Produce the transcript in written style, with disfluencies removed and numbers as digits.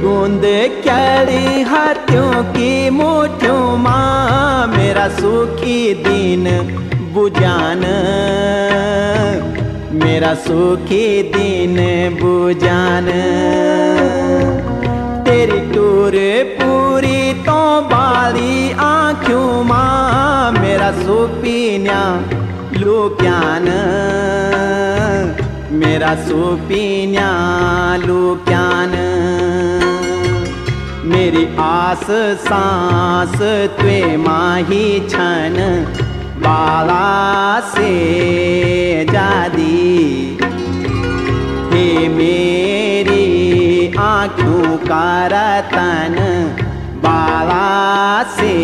बूंद क्यारी हाथों की मुठ्ठियों माँ मेरा सुखी दिन बुझान, मेरा सुखी दिन बुझान। तेरी टूर पूरी तो बाली आँखों माँ मेरा सुपीन्या लुक्यान, मेरा सुपीन्या लुक्यान। मेरी आस सांस त्वे माही छन बाला से जादी, हे मेरी आँखों का रतन बाला से